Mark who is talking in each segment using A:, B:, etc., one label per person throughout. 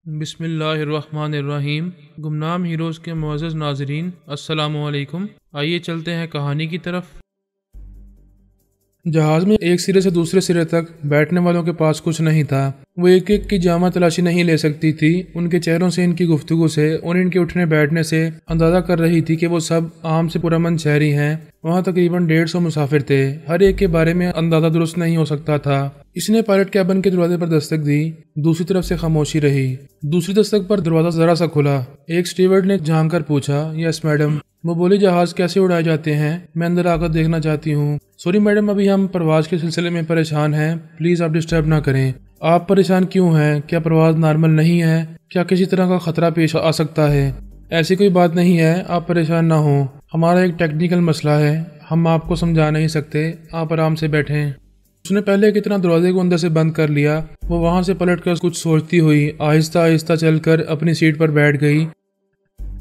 A: بسم اللہ الرحمن الرحیم۔ گمنام ہیروز کے معزز ناظرین، السلام علیکم۔ آئیے چلتے ہیں کہانی کی طرف۔ جہاز میں ایک سرے سے دوسرے سرے تک بیٹھنے والوں کے پاس کچھ نہیں تھا۔ وہ ایک ایک کی جامع تلاشی نہیں لے سکتی تھی۔ ان کے چہروں سے، ان کی گفتگو سے اور ان کے اٹھنے بیٹھنے سے اندازہ کر رہی تھی کہ وہ سب عام سے پرامن شہری ہیں۔ وہاں تقریباً 150 مسافر تھے۔ ہر ایک کے بارے میں اندازہ درست نہیں ہو سکتا تھا۔ اس نے پائلٹ کیبن کے دروازے پر دستک دی۔ دوسری طرف سے خاموشی رہی۔ دوسری دستک پر دروازہ ذرا سا کھلا۔ ایک اسٹیورڈ نے جھانک کر پوچھا، یس میڈم۔ وہ بولی، جہاز کیسے اڑائے جاتے ہیں؟ میں اندر آ کر دیکھنا چاہتی ہوں۔ سوری میڈم، ابھی ہم پرواز کے سلسلے میں پریشان ہیں، پلیز آپ ڈسٹرب نہ کریں۔ آپ پریشان کیوں ہیں؟ کیا پرواز نارمل نہیں ہے؟ کیا کسی طرح کا خطرہ پیش آ سکتا ہے؟ ایسی کوئی بات نہیں ہے، آپ پریشان نہ ہوں۔ ہمارا ایک ٹیکنیکل مسئلہ ہے، ہم آپ کو سمجھا نہیں سکتے، آپ آرام سے بیٹھیں۔ اس نے پہلے کی طرح دروازے کو اندر سے بند کر لیا۔ وہ وہاں سے پلٹ کر کچھ سوچتی ہوئی آہستہ آہستہ چل کر اپنی سیٹ پر بیٹھ گئی۔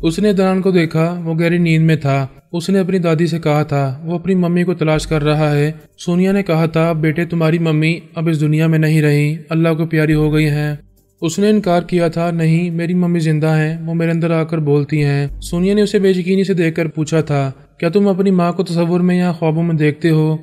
A: اس نے عدنان کو دیکھا، وہ گہری نیند میں تھا۔ اس نے اپنی دادی سے کہا تھا وہ اپنی ممی کو تلاش کر رہا ہے۔ سونیا نے کہا تھا، بیٹے تمہاری ممی اب اس دنیا میں نہیں رہی، اللہ کو پیاری ہو گئی ہیں۔ اس نے انکار کیا تھا، نہیں میری ممی زندہ ہیں، وہ میرے اندر آ کر بولتی ہیں۔ سونیا نے اسے بے یقینی سے دیکھ کر پوچھا تھا، کیا تم اپنی ماں کو تصور میں یا خوابوں میں دیکھتے ہو؟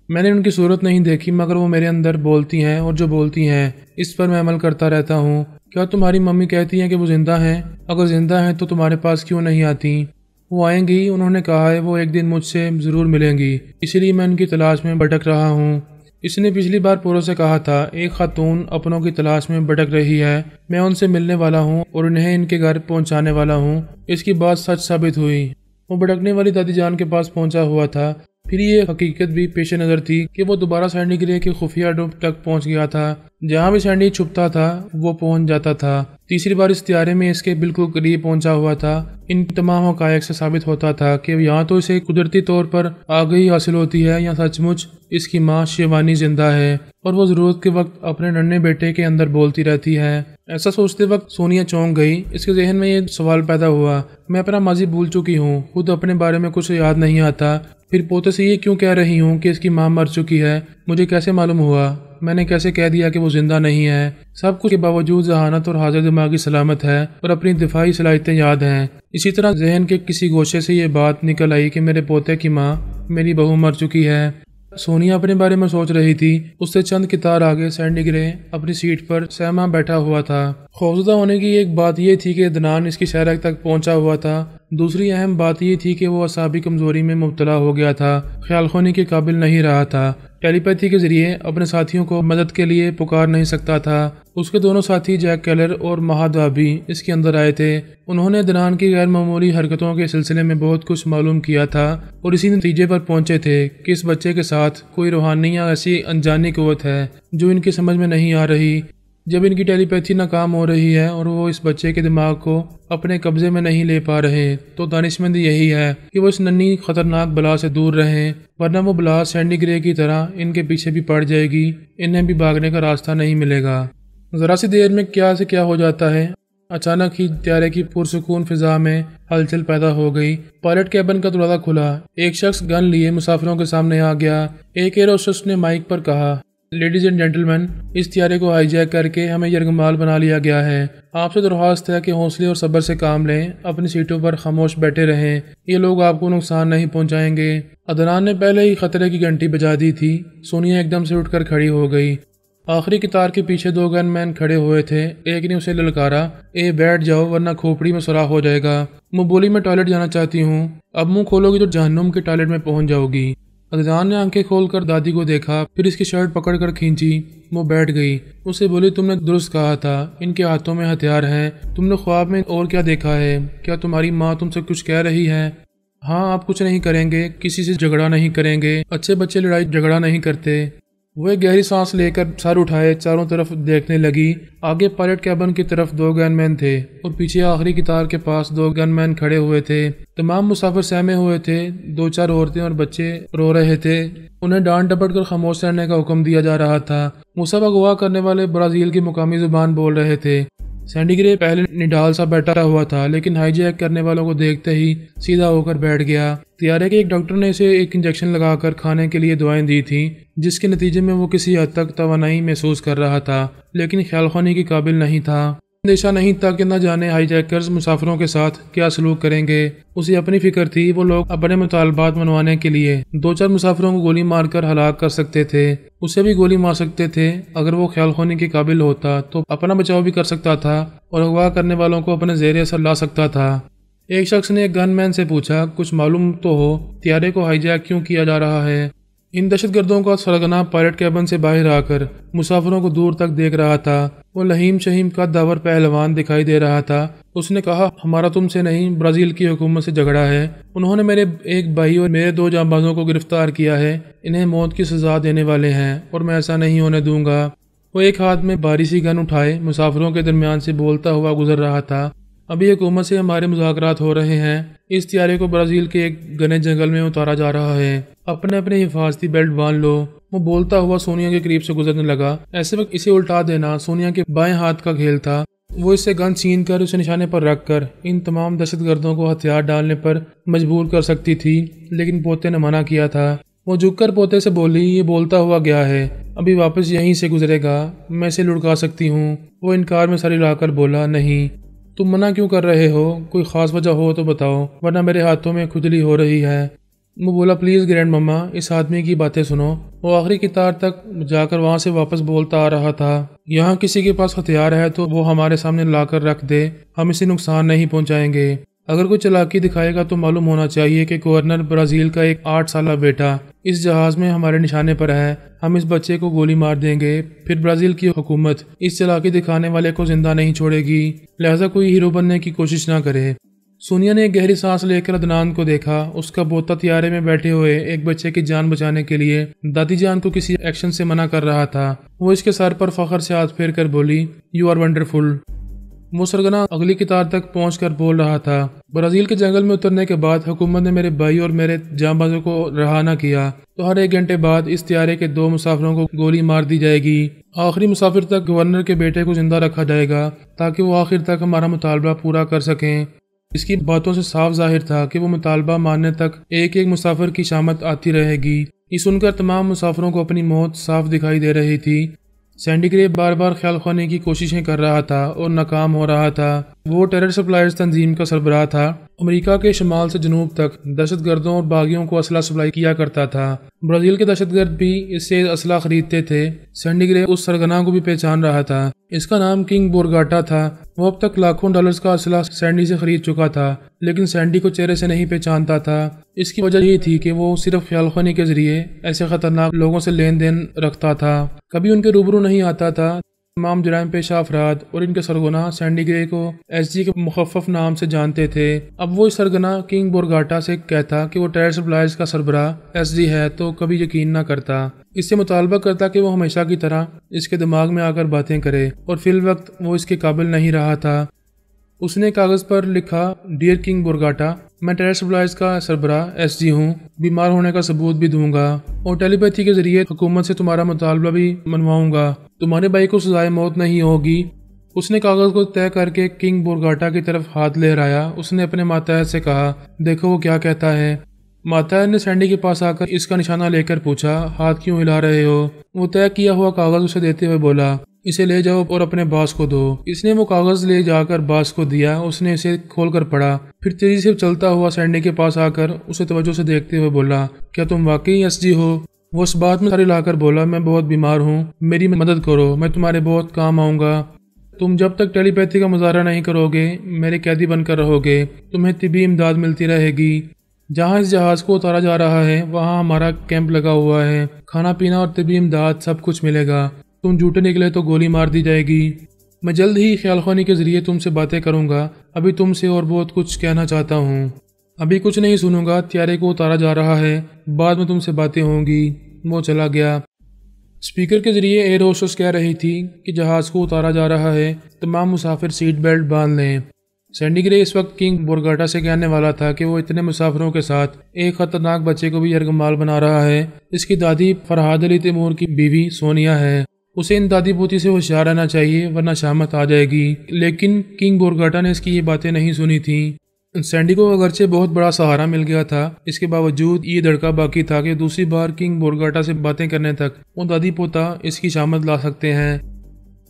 A: میں نے ان کی صورت نہیں دیکھی، مگر وہ میرے اندر بولتی ہیں، اور جو بولتی ہیں اس پر میں عمل کرتا رہتا ہوں۔ کیا تمہاری ممی کہتی ہیں کہ وہ زندہ ہیں؟ اگر زندہ ہیں تو تمہارے پاس کیوں نہیں آتی؟ وہ آئیں گی، انہوں نے کہا ہے، وہ ایک دن مجھ سے ضرور ملیں گی، اسی لیے میں ان کی تلاش میں بھٹک رہا ہوں۔ اس نے پچھلی بار پورو سے کہا تھا، ایک خاتون اپنوں کی تلاش میں بھٹک رہی ہے، میں ان سے ملنے والا ہوں اور انہیں ان کے گھر پہنچانے والا ہوں۔ اس کی بات سچ ثابت ہوئی۔ وہ بھٹکنے والی دادی جان کے پاس پہنچا ہوا تھا۔ پھر یہ حقیقت بھی پیش نظر تھی کہ وہ دوبارہ سینڈی گرے کے خفیہ اڈوں تک پہنچ گیا تھا۔ جہاں بھی سینڈی چھپتا تھا وہ پہنچ جاتا تھا۔ تیسری بار اس طیارے میں اس کے بالکل قریب پہنچا ہوا تھا۔ ان تمام حقائق سے ثابت ہوتا تھا کہ یہاں تو اسے قدرتی طور پر آگہی حاصل ہوتی ہے، یا سچ مچ اس کی ماں شیوانی زندہ ہے، اور وہ ضرورت کے وقت اپنے ننھے بیٹے کے اندر بولتی رہتی ہے۔ ایسا سوچتے وقت سونیا چونک گئی۔ اس کے ذہن میں یہ سوال پیدا ہوا، میں اپنا ماضی بھول چکی ہوں، خود اپنے بارے میں کچھ یاد نہیں آتا، پھر پوتے سے یہ کیوں کہہ رہی ہوں کہ اس کی ماں مر چکی ہے؟ مجھے کیسے معلوم ہوا؟ میں نے کیسے کہہ دیا کہ وہ زندہ نہیں ہے؟ سب کچھ کے باوجود ذہانت اور حاضر دماغی سلامت ہے اور اپنی دفاعی صلاحیتیں یاد ہیں۔ اسی طرح ذہن کے کسی گوشے سے یہ بات نکل آئی کہ میرے پوتے کی ماں، میری بہو مر چکی ہے۔ سونیا اپنے بارے میں سوچ رہی تھی۔ اس سے چند کتار آگے سینڈی گرے اپنی سیٹ پر سہما بیٹھا ہوا تھا۔ خوفزدہ ہونے کی ایک بات یہ تھی کہ عدنان اس کی شہرک تک پہنچا ہوا تھا۔ دوسری اہم بات یہ تھی کہ وہ اعصابی کمزوری میں مبتلا ہو گیا تھا، خیال خوانی کے قابل نہیں رہا تھا، ٹیلی پیتھی کے ذریعے اپنے ساتھیوں کو مدد کے لیے پکار نہیں سکتا تھا۔ اس کے دونوں ساتھی جیک کیلر اور مہادوا بھی اس کے اندر آئے تھے۔ انہوں نے عدنان کی غیر معمولی حرکتوں کے سلسلے میں بہت کچھ معلوم کیا تھا اور اسی نتیجے پر پہنچے تھے کہ اس بچے کے ساتھ کوئی روحانی یا ایسی انجانی قوت ہے جو ان کی سمجھ میں نہیں آ رہی۔ جب ان کی ٹیلی پیتھی ناکام ہو رہی ہے اور وہ اس بچے کے دماغ کو اپنے قبضے میں نہیں لے پا رہے، تو دانشمند یہی ہے کہ وہ اس ننھی خطرناک بلا سے دور رہیں، ورنہ وہ بلا سینڈی گرے کی طرح ان کے پیچھے بھی پڑ جائے گی، انہیں بھی بھاگنے کا راستہ نہیں ملے گا۔ ذرا سی دیر میں کیا سے کیا ہو جاتا ہے۔ اچانک ہی طیارے کی پرسکون فضا میں ہلچل پیدا ہو گئی۔ پائلٹ کیبن کا دروازہ کھلا۔ ایک شخص گن لیے مسافروں کے سامنے آ گیا۔ ایک ایئر ہوسٹس نے مائک پر کہا، لیڈیز اینڈ جینٹلمین، اس طیارے کو ہائی جیک کر کے ہمیں یرغمال بنا لیا گیا ہے۔ آپ سے درخواست ہے کہ حوصلے اور صبر سے کام لیں، اپنی سیٹوں پر خاموش بیٹھے رہیں، یہ لوگ آپ کو نقصان نہیں پہنچائیں گے۔ عدنان نے پہلے ہی خطرے کی گھنٹی بجا دی تھی۔ سونیا ایک دم سے اٹھ کر کھڑی ہو گئی۔ آخری قطار کے پیچھے 2 گن مین کھڑے ہوئے تھے۔ ایک نے اسے للکارا، اے بیٹھ جاؤ ورنہ کھوپڑی میں سوراخ ہو جائے گا۔ وہ بولی، میں ٹوائلٹ جانا چاہتی ہوں۔ اب منہ کھولو گی تو جہنم کے ٹوائلٹ میں پہنچ جاؤ گی۔ عدنان نے آنکھیں کھول کر دادی کو دیکھا، پھر اس کی شرٹ پکڑ کر کھینچی۔ وہ بیٹھ گئی۔ اسے بولی، تم نے درست کہا تھا، ان کے ہاتھوں میں ہتھیار ہیں۔ تم نے خواب میں اور کیا دیکھا ہے؟ کیا تمہاری ماں تم سے کچھ کہہ رہی ہے؟ ہاں، آپ کچھ نہیں کریں گے، کسی سے جھگڑا نہیں کریں گے، اچھے بچے لڑائی جھگڑا نہیں کرتے۔ وہ ایک گہری سانس لے کر سر اٹھائے چاروں طرف دیکھنے لگی۔ آگے پائلٹ کیبن کی طرف 2 گن مین تھے اور پیچھے آخری قطار کے پاس 2 گن مین کھڑے ہوئے تھے۔ تمام مسافر سہمے ہوئے تھے۔ 2-4 عورتیں اور بچے رو رہے تھے۔ انہیں ڈانٹ ڈپٹ کر خاموش رہنے کا حکم دیا جا رہا تھا۔ وہ سب اغوا کرنے والے برازیل کی مقامی زبان بول رہے تھے۔ سینڈی گرے پہلے نڈال سا بیٹھا ہوا تھا، لیکن ہائی جیک کرنے والوں کو دیکھتے ہی سیدھا ہو کر بیٹھ گیا۔ طیارے کے ایک ڈاکٹر نے اسے ایک انجیکشن لگا کر کھانے کے لیے دعائیں دی تھیں، جس کے نتیجے میں وہ کسی حد تک توانائی محسوس کر رہا تھا، لیکن خیال خوانی کے قابل نہیں تھا۔ اندیشہ نہیں تھا کہ نہ جانے ہائی جیکرز مسافروں کے ساتھ کیا سلوک کریں گے۔ اسے اپنی فکر تھی وہ لوگ اپنے مطالبات منوانے کے لیے 2-4 مسافروں کو گولی مار کر ہلاک کر سکتے تھے، اسے بھی گولی مار سکتے تھے۔ اگر وہ خیال خونی کے قابل ہوتا تو اپنا بچاؤ بھی کر سکتا تھا اور اغوا کرنے والوں کو اپنے زیر اثر لا سکتا تھا۔ ایک شخص نے ایک گن مین سے پوچھا، کچھ معلوم تو ہو طیارے کو ہائی جیک کیوں کیا جا رہا ہے؟ ان دہشت گردوں کا سرغنہ پائلٹ کیبن سے باہر آ کر مسافروں کو دور تک دیکھ رہا تھا۔ وہ لہیم شہیم کا داور پہلوان دکھائی دے رہا تھا۔ اس نے کہا، ہمارا تم سے نہیں، برازیل کی حکومت سے جھگڑا ہے۔ انہوں نے میرے ایک بھائی اور میرے 2 جانبازوں کو گرفتار کیا ہے، انہیں موت کی سزا دینے والے ہیں اور میں ایسا نہیں ہونے دوں گا۔ وہ ایک ہاتھ میں بھاری سی گن اٹھائے مسافروں کے درمیان سے بولتا ہوا گزر رہا تھا، ابھی حکومت سے ہمارے مذاکرات ہو رہے ہیں، اس طیارے کو برازیل کے ایک گھنے جنگل میں اتارا جا رہا ہے، اپنے حفاظتی بیلٹ باندھ لو۔ وہ بولتا ہوا سونیا کے قریب سے گزرنے لگا۔ ایسے وقت اسے الٹا دینا سونیا کے بائیں ہاتھ کا کھیل تھا۔ وہ اس سے گن چھین کر اسے نشانے پر رکھ کر ان تمام دہشت گردوں کو ہتھیار ڈالنے پر مجبور کر سکتی تھی، لیکن پوتے نے منع کیا تھا۔ وہ جھک کر پوتے سے بولی، یہ بولتا ہوا گیا ہے، ابھی واپس یہیں سے گزرے گا، میں اسے لڑکا سکتی ہوں۔ وہ انکار میں سر ہلا کر بولا، نہیں، تم منع کیوں کر رہے ہو؟ کوئی خاص وجہ ہو تو بتاؤ، ورنہ میرے ہاتھوں میں کھجلی ہو رہی ہے۔ وہ بولا، پلیز گرینڈ مما، اس آدمی کی باتیں سنو۔ وہ آخری قطار تک جا کر وہاں سے واپس بولتا آ رہا تھا، یہاں کسی کے پاس ہتھیار ہے تو وہ ہمارے سامنے لا کر رکھ دے، ہم اسے نقصان نہیں پہنچائیں گے۔ اگر کوئی چالاکی دکھائے گا تو معلوم ہونا چاہیے کہ گورنر برازیل کا ایک 8 سالہ بیٹا اس جہاز میں ہمارے نشانے پر ہے، ہم اس بچے کو گولی مار دیں گے، پھر برازیل کی حکومت اس چالاکی دکھانے والے کو زندہ نہیں چھوڑے گی، لہذا کوئی ہیرو بننے کی کوشش نہ کرے۔ سونیا نے ایک گہری سانس لے کر عدنان کو دیکھا۔ اس کا پوتا طیارے میں بیٹھے ہوئے ایک بچے کی جان بچانے کے لیے دادی جان کو کسی ایکشن سے منع کر رہا تھا۔ وہ اس کے سر پر فخر سے ہاتھ پھیر کر بولی، یو آر ونڈرفل۔ وہ سرگنا اگلی قطار تک پہنچ کر بول رہا تھا، برازیل کے جنگل میں اترنے کے بعد حکومت نے میرے بھائی اور میرے جانبازوں کو رہا نہ کیا تو ہر 1 گھنٹے بعد اس طیارے کے 2 مسافروں کو گولی مار دی جائے گی۔ آخری مسافر تک گورنر کے بیٹے کو زندہ رکھا جائے گا تاکہ وہ آخر تک ہمارا مطالبہ پورا کر سکیں۔ اس کی باتوں سے صاف ظاہر تھا کہ وہ مطالبہ ماننے تک ایک مسافر کی شامت آتی رہے گی۔ یہ سن کر تمام مسافروں کو اپنی موت صاف دکھائی دے رہی تھی۔ سینڈی گرے بار بار خیال خوانے کی کوششیں کر رہا تھا اور ناکام ہو رہا تھا۔ وہ ٹیرر سپلائرز تنظیم کا سربراہ تھا، امریکہ کے شمال سے جنوب تک دہشت گردوں اور باغیوں کو اسلحہ سپلائی کیا کرتا تھا۔ برازیل کے دہشت گرد بھی اس سے اسلحہ خریدتے تھے۔ سینڈی گرے اس سرگنا کو بھی پہچان رہا تھا، اس کا نام کنگ بورگاٹا تھا۔ وہ اب تک لاکھوں ڈالرز کا اسلحہ سینڈی سے خرید چکا تھا، لیکن سینڈی کو چہرے سے نہیں پہچانتا تھا۔ اس کی وجہ یہ تھی کہ وہ صرف خیال خوانی کے ذریعے ایسے خطرناک لوگوں سے لین دین رکھتا تھا، کبھی ان کے روبرو نہیں آتا تھا۔ تمام جرائم پیشہ افراد اور ان کے سرگنا سینڈی گرے کو ایس جی کے مخفف نام سے جانتے تھے۔ اب وہ اس سرگنا کنگ بورگاٹا سے کہتا کہ وہ ٹیرر سپلائرز کا سربراہ ایس جی ہے تو کبھی یقین نہ کرتا۔ اس سے مطالبہ کرتا کہ وہ ہمیشہ کی طرح اس کے دماغ میں آ کر باتیں کرے، اور فی الوقت وہ اس کے قابل نہیں رہا تھا۔ اس نے کاغذ پر لکھا، ڈیئر کنگ بورگاٹا، میں ٹیرر سپلائرز کا سربراہ ایس جی ہوں، بیمار ہونے کا ثبوت بھی دوں گا اور ٹیلی پیتھی کے ذریعے حکومت سے تمہارا مطالبہ بھی منواؤں گا، تمہارے بھائی کو سزائے موت نہیں ہوگی۔ اس نے کاغذ کو طے کر کے کنگ بورگاٹا کی طرف ہاتھ لہرایا۔ اس نے اپنے ماتحت سے کہا، دیکھو وہ کیا کہتا ہے۔ ماتحت نے سینڈی کے پاس آ کر اس کا نشانہ لے کر پوچھا، ہاتھ کیوں ہلا رہے ہو؟ وہ طے کیا ہوا کاغذ اسے دیتے ہوئے بولا، اسے لے جاؤ اور اپنے باس کو دو۔ اس نے وہ کاغذ لے جا کر باس کو دیا۔ اس نے اسے کھول کر پڑھا، پھر تیزی سے چلتا ہوا سینڈی کے پاس آ کر اسے توجہ سے دیکھتے ہوئے بولا، کیا تم واقعی ایس جی ہو؟ وہ اس بات میں سر ہلا کر بولا، میں بہت بیمار ہوں، میری مدد کرو، میں تمہارے بہت کام آؤں گا۔ تم جب تک ٹیلی پیتھی کا مظاہرہ نہیں کرو گے میرے قیدی بن کر رہو گے، تمہیں طبی امداد ملتی رہے گی۔ جہاں اس جہاز کو اتارا جا رہا ہے وہاں ہمارا کیمپ لگا ہوا ہے، کھانا پینا اور طبی امداد سب کچھ ملے گا۔ تم جھوٹے نکلے تو گولی مار دی جائے گی۔ میں جلد ہی خیال خوانی کے ذریعے تم سے باتیں کروں گا، ابھی تم سے اور بہت کچھ کہنا چاہتا ہوں۔ ابھی کچھ نہیں سنوں گا، طیارے کو اتارا جا رہا ہے، بعد میں تم سے باتیں ہوں گی۔ وہ چلا گیا۔ اسپیکر کے ذریعے ایئر ہوسٹس کہہ رہی تھی کہ جہاز کو اتارا جا رہا ہے، تمام مسافر سیٹ بیلٹ باندھ لیں۔ سینڈی گرے اس وقت کنگ بورگاٹا سے کہنے والا تھا کہ وہ اتنے مسافروں کے ساتھ ایک خطرناک بچے کو بھی یرغمال بنا رہا ہے۔ اس کی دادی فرہاد علی تیمور کی بیوی سونیا ہے، اسے ان دادی پوتی سے ہوشیار رہنا چاہیے ورنہ شامت آ جائے گی۔ لیکن کنگ بورگاٹا نے اس کی یہ باتیں نہیں سنی تھیں۔ سینڈی کو اگرچہ بہت بڑا سہارا مل گیا تھا، اس کے باوجود یہ دھڑکا باقی تھا کہ دوسری بار کنگ بورگاٹا سے باتیں کرنے تک وہ دادی پوتا اس کی شامت لا سکتے ہیں۔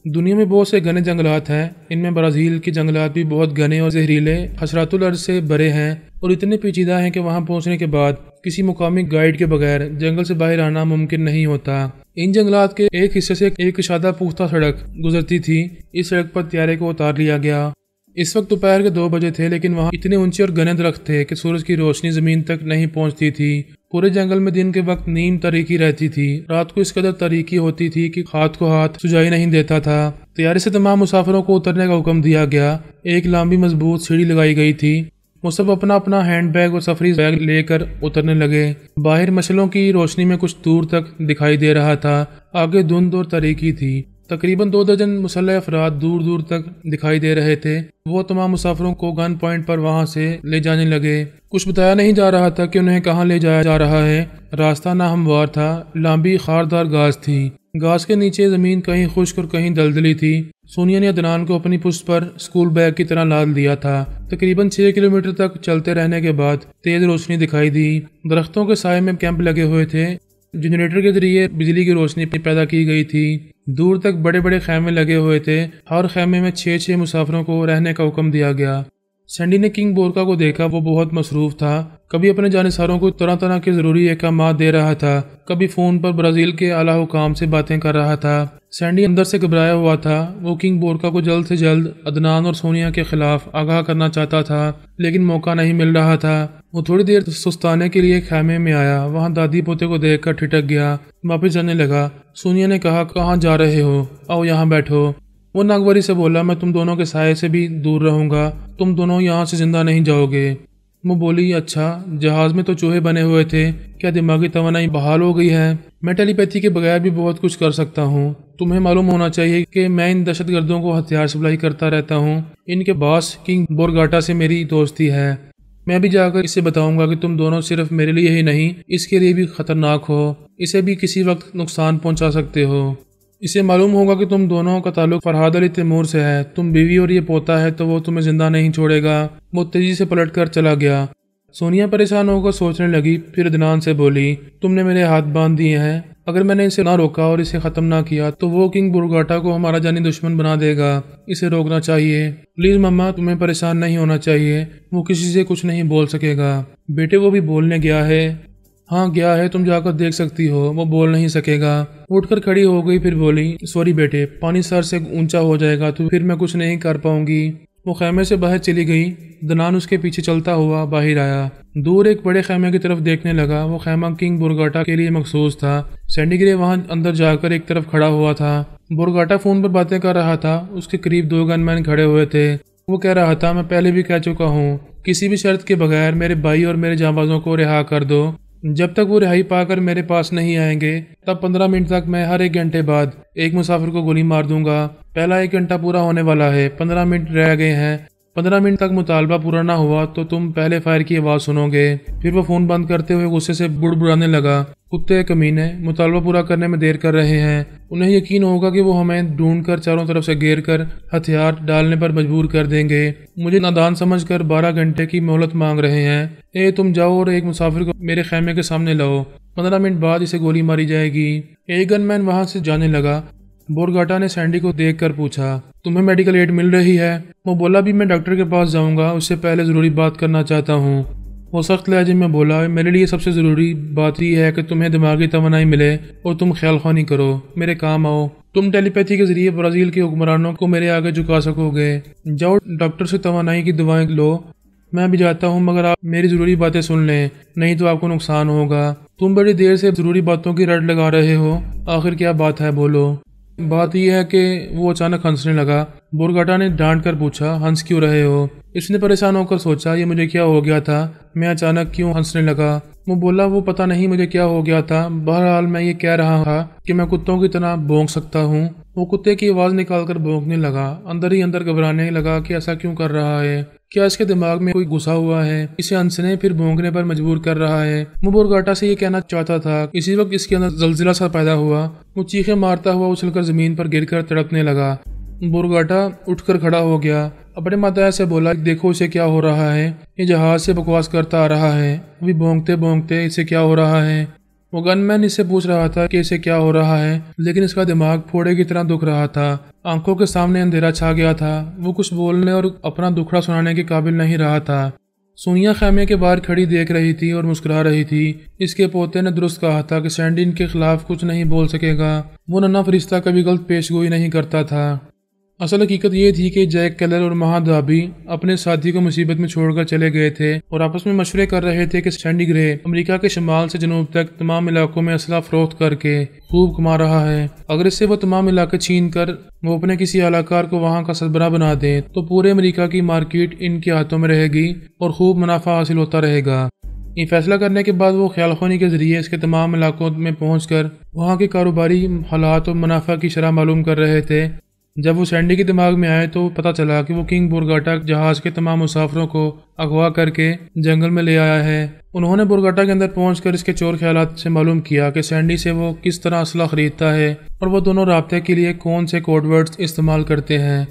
A: دنیا میں بہت سے گھنے جنگلات ہیں، ان میں برازیل کے جنگلات بھی بہت گھنے اور زہریلے حشرات الارض سے بھرے ہیں اور اتنے پیچیدہ ہیں کہ وہاں پہنچنے کے بعد کسی مقامی گائیڈ کے بغیر جنگل سے باہر آنا ممکن نہیں ہوتا۔ ان جنگلات کے ایک حصے سے ایک کشادہ پختہ سڑک گزرتی تھی۔ اس سڑک پر طیارے کو اتار لیا گیا۔ اس وقت دوپہر کے 2 بجے تھے، لیکن وہاں اتنے اونچے اور گھنے درخت تھے کہ سورج کی روشنی زمین تک نہیں پہنچتی تھی۔ پورے جنگل میں دن کے وقت نیم تاریکی رہتی تھی، رات کو اس قدر تاریکی ہوتی تھی کہ ہاتھ کو ہاتھ سجائی نہیں دیتا تھا۔ طیارے سے تمام مسافروں کو اترنے کا حکم دیا گیا۔ ایک لمبی مضبوط سیڑھی لگائی گئی تھی۔ وہ سب اپنا اپنا ہینڈ بیگ اور سفری بیگ لے کر اترنے لگے۔ باہر مشعلوں کی روشنی میں کچھ دور تک دکھائی دے رہا تھا، آگے دھند اور تاریکی تھی۔ تقریباً 2 درجن مسلح افراد دور دور تک دکھائی دے رہے تھے۔ وہ تمام مسافروں کو گن پوائنٹ پر وہاں سے لے جانے لگے۔ کچھ بتایا نہیں جا رہا تھا کہ انہیں کہاں لے جایا جا رہا ہے۔ راستہ ناہموار تھا، لمبی خاردار گھاس تھی۔ گھاس کے نیچے زمین کہیں خشک اور کہیں دلدلی تھی۔ سونیا نے عدنان کو اپنی پشت پر اسکول بیگ کی طرح لاد دیا تھا۔ تقریباً 6 کلومیٹر تک چلتے رہنے کے بعد تیز روشنی دکھائی دی۔ درختوں کے سائے میں کیمپ لگے ہوئے تھے۔ جنریٹر کے ذریعے بجلی کی روشنی پیدا کی گئی تھی۔ دور تک بڑے بڑے خیمے لگے ہوئے تھے۔ ہر خیمے میں 6 مسافروں کو رہنے کا حکم دیا گیا۔ سینڈی نے کنگ بورکا کو دیکھا، وہ بہت مصروف تھا۔ کبھی اپنے جانصاروں کو طرح طرح کے ضروری احکامات دے رہا تھا، کبھی فون پر برازیل کے اعلیٰ حکام سے باتیں کر رہا تھا۔ سینڈی اندر سے گھبرایا ہوا تھا۔ وہ کنگ بورکا کو جلد سے جلد عدنان اور سونیا کے خلاف آگاہ کرنا چاہتا تھا، لیکن موقع نہیں مل رہا تھا۔ وہ تھوڑی دیر سستانے کے لیے خیمے میں آیا۔ وہاں دادی پوتے کو دیکھ کر ٹھٹک گیا، واپس جانے لگا۔ سونیا نے کہا، کہاں جا رہے ہو؟ آؤ یہاں بیٹھو۔ وہ ناگواری سے بولا، میں تم دونوں کے سائے سے بھی دور رہوں گا، تم دونوں یہاں سے زندہ نہیں جاؤ گے۔ وہ بولی، اچھا، جہاز میں تو چوہے بنے ہوئے تھے، کیا دماغی توانائی بحال ہو گئی ہے؟ میں ٹیلی پیتھی کے بغیر بھی بہت کچھ کر سکتا ہوں۔ تمہیں معلوم ہونا چاہیے کہ میں ان دہشت گردوں کو ہتھیار سپلائی کرتا رہتا ہوں۔ ان کے باس کنگ بورگاٹا سے میری دوستی ہے۔ میں بھی جا کر اسے بتاؤں گا کہ تم دونوں صرف میرے لیے ہی نہیں، اس کے لیے بھی خطرناک ہو، اسے بھی کسی وقت نقصان پہنچا سکتے ہو۔ اسے معلوم ہوگا کہ تم دونوں کا تعلق فرحاد علی تیمور سے ہے، تم بیوی اور یہ پوتا ہے تو وہ تمہیں زندہ نہیں چھوڑے گا۔ وہ تیزی سے پلٹ کر چلا گیا۔ سونیا پریشان ہو کر سوچنے لگی، پھر عدنان سے بولی، تم نے میرے ہاتھ باندھ دیے ہیں، اگر میں نے اسے نہ روکا اور اسے ختم نہ کیا تو وہ کنگ بورگاٹا کو ہمارا جانی دشمن بنا دے گا، اسے روکنا چاہیے۔ پلیز مما، تمہیں پریشان نہیں ہونا چاہیے، وہ کسی سے کچھ نہیں بول سکے گا۔ بیٹے، وہ بھی بولنے گیا ہے؟ ہاں گیا ہے، تم جا کر دیکھ سکتی ہو، وہ بول نہیں سکے گا۔ اٹھ کر کھڑی ہو گئی، پھر بولی، سوری بیٹے، پانی سر سے اونچا ہو جائے گا تو پھر میں کچھ نہیں کر پاؤں گی۔ وہ خیمے سے باہر چلی گئی۔ عدنان اس کے پیچھے چلتا ہوا باہر آیا۔ دور ایک بڑے خیمے کی طرف دیکھنے لگا۔ وہ خیمہ کنگ بورگاٹا کے لیے مخصوص تھا۔ سینڈی گرے وہاں اندر جا کر ایک طرف کھڑا ہوا تھا۔ بورگاٹا فون پر باتیں کر رہا تھا۔ اس کے قریب 2 گن مین کھڑے ہوئے تھے۔ وہ کہہ رہا تھا، میں پہلے بھی کہہ چکا ہوں، کسی بھی شرط کے بغیر میرے بھائی اور میرے جانبازوں کو رہا کر دو۔ جب تک وہ رہائی پا کر میرے پاس نہیں آئیں گے، تب 15 منٹ تک میں ہر 1 گھنٹے بعد ایک مسافر کو گولی مار دوں گا۔ پہلا 1 گھنٹہ پورا ہونے والا ہے، 15 منٹ رہ گئے ہیں۔ 15 منٹ تک مطالبہ پورا نہ ہوا تو تم پہلے فائر کی آواز سنو گے۔ پھر وہ فون بند کرتے ہوئے غصے سے بڑبڑانے لگا، کتے کمینے، مطالبہ پورا کرنے میں دیر کر رہے ہیں۔ انہیں یقین ہوگا کہ وہ ہمیں ڈھونڈ کر چاروں طرف سے گھیر کر ہتھیار ڈالنے پر مجبور کر دیں گے۔ مجھے نادان سمجھ کر 12 گھنٹے کی مہلت مانگ رہے ہیں۔ تم جاؤ اور ایک مسافر کو میرے خیمے کے سامنے لاؤ، 15 منٹ بعد اسے گولی ماری جائے گی۔ ایک گن مین وہاں سے جانے لگا۔ بورگاٹا نے سینڈی کو دیکھ کر پوچھا، تمہیں میڈیکل ایڈ مل رہی ہے؟ وہ بولا، بھی میں ڈاکٹر کے پاس جاؤں گا، اس سے پہلے ضروری بات کرنا چاہتا ہوں۔ وہ سخت لہجے میں بولا، میرے لیے سب سے ضروری بات یہ ہے کہ تمہیں دماغی توانائی ملے اور تم خیال خوانی کرو، میرے کام آؤ۔ تم ٹیلی پیتھی کے ذریعے برازیل کے حکمرانوں کو میرے آگے جھکا سکو گے۔ جاؤ ڈاکٹر سے توانائی کی دوائیں لو۔ میں بھی جاتا ہوں، مگر آپ میری ضروری باتیں سن لیں، نہیں تو آپ کو نقصان ہوگا۔ تم بڑی دیر سے ضروری باتوں کی رٹ لگا رہے ہو، آخر کیا بات ہے، بولو۔ بات یہ ہے کہ وہ اچانک ہنسنے لگا۔ بورگاٹا نے ڈانٹ کر پوچھا، ہنس کیوں رہے ہو؟ اس نے پریشان ہو کر سوچا، یہ مجھے کیا ہو گیا تھا، میں اچانک کیوں ہنسنے لگا؟ وہ بولا، وہ پتہ نہیں مجھے کیا ہو گیا تھا، بہرحال میں یہ کہہ رہا تھا کہ میں کتوں کی طرح بھونک سکتا ہوں۔ وہ کتے کی آواز نکال کر بھونکنے لگا، اندر ہی اندر گھبرانے لگا کہ ایسا کیوں کر رہا ہے، کیا اس کے دماغ میں کوئی گھسا ہوا ہے، اسے ہنسنے پھر بھونکنے پر مجبور کر رہا ہے۔ وہ بورگاٹا سے یہ کہنا چاہتا تھا، اسی وقت اس کے اندر زلزلہ سا پیدا ہوا۔ وہ چیخیں مارتا ہوا اچھل کر زمین پر گر کر تڑپنے لگا۔ بورگاٹا اٹھ کر کھڑا ہو گیا، اپنے ماتایا سے بولا، دیکھو اسے کیا ہو رہا ہے، یہ جہاز سے بکواس کرتا آ رہا ہے، ابھی بھونکتے بھونکتے اسے کیا ہو رہا ہے۔ وہ گن مین اس سے پوچھ رہا تھا کہ اسے کیا ہو رہا ہے، لیکن اس کا دماغ پھوڑے کی طرح دکھ رہا تھا۔ آنکھوں کے سامنے اندھیرا چھا گیا تھا، وہ کچھ بولنے اور اپنا دکھڑا سنانے کے قابل نہیں رہا تھا۔ سونیا خیمے کے باہر کھڑی دیکھ رہی تھی اور مسکرا رہی تھی۔ اس کے پوتے نے درست کہا تھا کہ سینڈی ان کے خلاف کچھ نہیں بول سکے گا۔ وہ ننھا فرشتہ کبھی غلط پیش گوئی نہیں کرتا تھا۔ اصل حقیقت یہ تھی کہ جیک کیلر اور مہادابی اپنے ساتھی کو مصیبت میں چھوڑ کر چلے گئے تھے اور آپس میں مشورے کر رہے تھے کہ سینڈی گرے امریکہ کے شمال سے جنوب تک تمام علاقوں میں اسلحہ فروخت کر کے خوب کما رہا ہے۔ اگر اس سے وہ تمام علاقے چھین کر وہ اپنے کسی اہلکار کو وہاں کا سربراہ بنا دے تو پورے امریکہ کی مارکیٹ ان کے ہاتھوں میں رہے گی اور خوب منافع حاصل ہوتا رہے گا۔ یہ فیصلہ کرنے کے بعد وہ خیال خونی کے ذریعے اس کے تمام علاقوں میں پہنچ کر وہاں کے کاروباری حالات اور منافع کی شرح معلوم کر رہے تھے۔ جب وہ سینڈی کے دماغ میں آئے تو پتہ چلا کہ وہ کنگ بورگاٹا جہاز کے تمام مسافروں کو اغوا کر کے جنگل میں لے آیا ہے۔ انہوں نے بورگاٹا کے اندر پہنچ کر اس کے چور خیالات سے معلوم کیا کہ سینڈی سے وہ کس طرح اسلحہ خریدتا ہے اور وہ دونوں رابطے کے لیے کون سے کوڈ ورڈز استعمال کرتے ہیں۔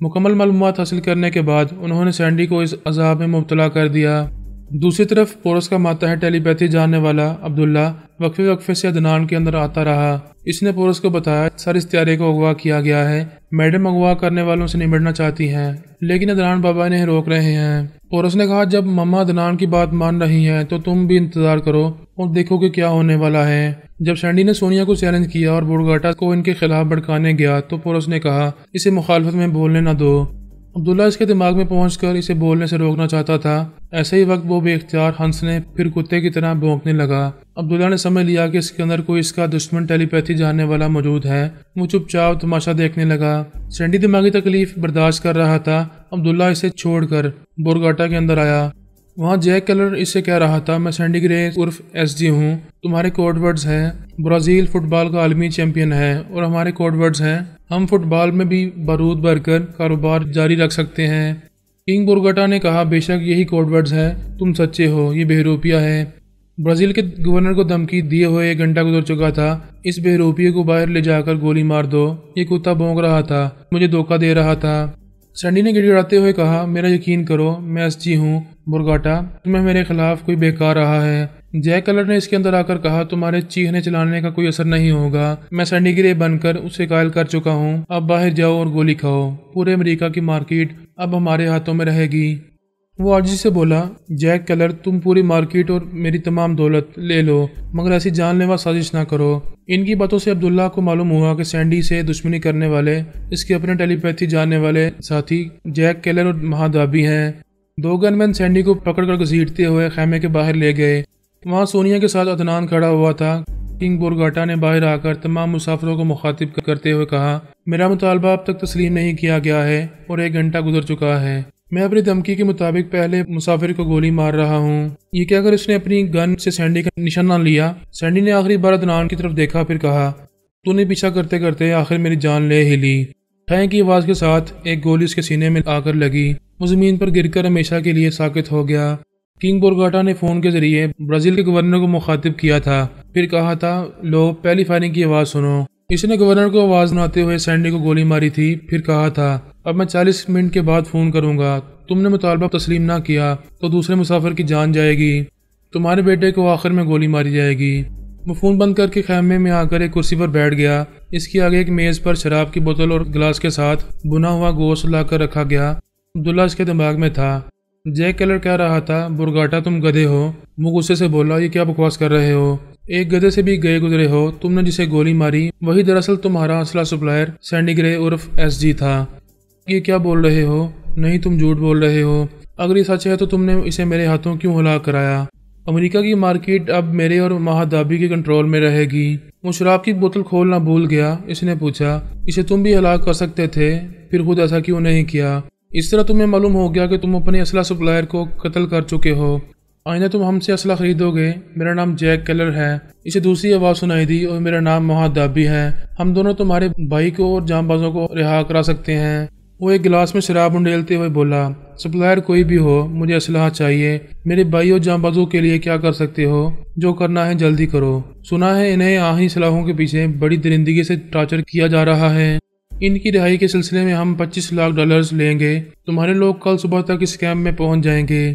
A: مکمل معلومات حاصل کرنے کے بعد انہوں نے سینڈی کو اس عذاب میں مبتلا کر دیا۔ دوسری طرف پورس کا ماتحت ٹیلی پیتھی جاننے والا عبداللہ وقفے سے عدنان کے اندر آتا رہا۔ اس نے پورس کو بتایا سر اس طیارے کو اغوا کیا گیا ہے، میڈم اغوا کرنے والوں سے نمٹنا چاہتی ہیں لیکن عدنان بابا انہیں روک رہے ہیں۔ پورس نے کہا جب مما عدنان کی بات مان رہی ہیں تو تم بھی انتظار کرو اور دیکھو کہ کیا ہونے والا ہے۔ جب سینڈی نے سونیا کو چیلنج کیا اور بورگاٹا کو ان کے خلاف بھڑکانے گیا تو پورس نے کہا اسے مخالفت میں بولنے نہ دو۔ عبداللہ اس کے دماغ میں پہنچ کر اسے بولنے سے روکنا چاہتا تھا۔ ایسے ہی وقت وہ بے اختیار ہنسنے پھر کتے کی طرح بھونکنے لگا۔ عبداللہ نے سمجھ لیا کہ اس کے اندر کوئی اس کا دشمن ٹیلی پیتھی جاننے والا موجود ہے۔ وہ چپ چاپ تماشا دیکھنے لگا۔ سینڈی دماغی تکلیف برداشت کر رہا تھا۔ عبداللہ اسے چھوڑ کر بورگاٹا کے اندر آیا۔ وہاں جیک کیلر اس سے کہہ رہا تھا میں سینڈی گرے عرف ایس جی ہوں، تمہارے کوڈ ورڈز ہیں برازیل فٹ بال کا عالمی چیمپئن ہے اور ہمارے کوڈ ورڈز ہیں ہم فٹ بال میں بھی بارود بھر کر کاروبار جاری رکھ سکتے ہیں۔ کنگ بورگاٹا نے کہا بے شک یہی کوڈ ورڈز ہے، تم سچے ہو، یہ بہروپیہ ہے۔ برازیل کے گورنر کو دھمکی دیے ہوئے 1 گھنٹہ گزر چکا تھا۔ اس بہروپیے کو باہر لے جا کر گولی مار دو، یہ کتا بھونک رہا تھا، مجھے دھوکہ دے رہا تھا۔ سینڈی نے گڑگڑاتے ہوئے کہا میرا یقین کرو میں ایس جی ہوں بورگاٹا، تمہیں میرے خلاف کوئی بہکا رہا ہے۔ جیک کلر نے اس کے اندر آ کر کہا تمہارے چیخنے چلانے کا کوئی اثر نہیں ہوگا، میں سینڈی گرے بن کر اسے قائل کر چکا ہوں، اب باہر جاؤ اور گولی کھاؤ، پورے امریکہ کی مارکیٹ اب ہمارے ہاتھوں میں رہے گی۔ وہ عاجزی سے بولا جیک کلر تم پوری مارکیٹ اور میری تمام دولت لے لو مگر ایسی جان لیوا سازش نہ کرو۔ ان کی باتوں سے عبداللہ کو معلوم ہوا کہ سینڈی سے دشمنی کرنے والے اس کے اپنے ٹیلی پیتھی جاننے والے ساتھی جیک کیلر اور مہادابی ہیں۔ 2 گن مین سینڈی کو پکڑ کر گھسیٹتے ہوئے خیمے کے باہر لے گئے۔ وہاں سونیا کے ساتھ عدنان کھڑا ہوا تھا۔ کنگ بورگاٹا نے باہر آ کر تمام مسافروں کو مخاطب کرتے ہوئے کہا میرا مطالبہ اب تک تسلیم نہیں کیا گیا ہے اور 1 گھنٹہ گزر چکا ہے، میں اپنی دھمکی کے مطابق پہلے مسافر کو گولی مار رہا ہوں۔ یہ کہہ کر اس نے اپنی گن سے سینڈی کا نشانہ لیا۔ سینڈی نے آخری بار عدنان کی طرف دیکھا پھر کہا تو نے پیچھا کرتے کرتے آخر میری جان لے ہی لی۔ ٹھیں کی آواز کے ساتھ ایک گولی اس کے سینے میں آ کر لگی، وہ زمین پر گر کر ہمیشہ کے لیے ساکت ہو گیا۔ کنگ بورگاٹا نے فون کے ذریعے برازیل کے گورنر کو مخاطب کیا تھا، پھر کہا تھا لو پہلی فائرنگ کی آواز سنو۔ اس نے گورنر کو آواز سناتے ہوئے سینڈی کو گولی ماری تھی، پھر کہا تھا اب میں 40 منٹ کے بعد فون کروں گا، تم نے مطالبہ تسلیم نہ کیا تو دوسرے مسافر کی جان جائے گی، تمہارے بیٹے کو آخر میں گولی ماری جائے گی۔ وہ فون بند کر کے خیمے میں آ کر ایک کرسی پر بیٹھ گیا۔ اس کے آگے ایک میز پر شراب کی بوتل اور گلاس کے ساتھ بنا ہوا گوشت لا کر رکھا گیا۔ عبداللہ اس کے دماغ میں تھا۔ جیک کیلر کہہ رہا تھا بورگاٹا تم گدھے ہو۔ وہ غصے سے بولا یہ کیا بکواس کر رہے ہو، ایک گدھے سے بھی گئے گزرے ہو، تم نے جسے گولی ماری وہی دراصل تمہارا اسلحہ سپلائر سینڈی گرے عرف ایس جی تھا۔ یہ کیا بول رہے ہو؟ نہیں تم جھوٹ بول رہے ہو، اگر یہ سچ ہے تو تم نے اسے میرے ہاتھوں کیوں ہلاک کرایا؟ امریکہ کی مارکیٹ اب میرے اور مہادابی کے کنٹرول میں رہے گی۔ وہ شراب کی بوتل کھولنا بھول گیا۔ اس نے پوچھا اسے تم بھی ہلاک کر سکتے تھے، پھر خود ایسا کیوں نہیں کیا؟ اس طرح تمہیں معلوم ہو گیا کہ تم اپنے اسلحہ سپلائر کو قتل کر چکے ہو، آئندہ تم ہم سے اسلحہ خریدو گے۔ میرا نام جیک کیلر ہے۔ اسے دوسری آواز سنائی دی اور میرا نام مہادابی ہے، ہم دونوں تمہارے بھائی کو اور جام بازوں کو رہا کرا سکتے ہیں۔ وہ ایک گلاس میں شراب انڈیلتے ہوئے بولا سپلائر کوئی بھی ہو مجھے اسلحہ چاہیے، میرے بھائی اور جام بازوں کے لیے کیا کر سکتے ہو؟ جو کرنا ہے جلدی کرو، سنا ہے انہیں آہنی سلاحوں کے پیچھے بڑی درندگی سے ٹارچر کیا جا رہا ہے، ان کی رہائی کے سلسلے میں ہم $25 لاکھ لیں گے، تمہارے لوگ کل صبح تک اس کیمپ میں پہنچ جائیں گے۔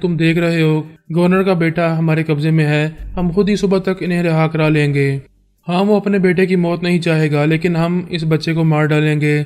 A: تم دیکھ رہے ہو گورنر کا بیٹا ہمارے قبضے میں ہے، ہم خود ہی صبح تک انہیں رہا کرا لیں گے۔ ہاں وہ اپنے بیٹے کی موت نہیں چاہے گا، لیکن ہم اس بچے کو مار ڈالیں گے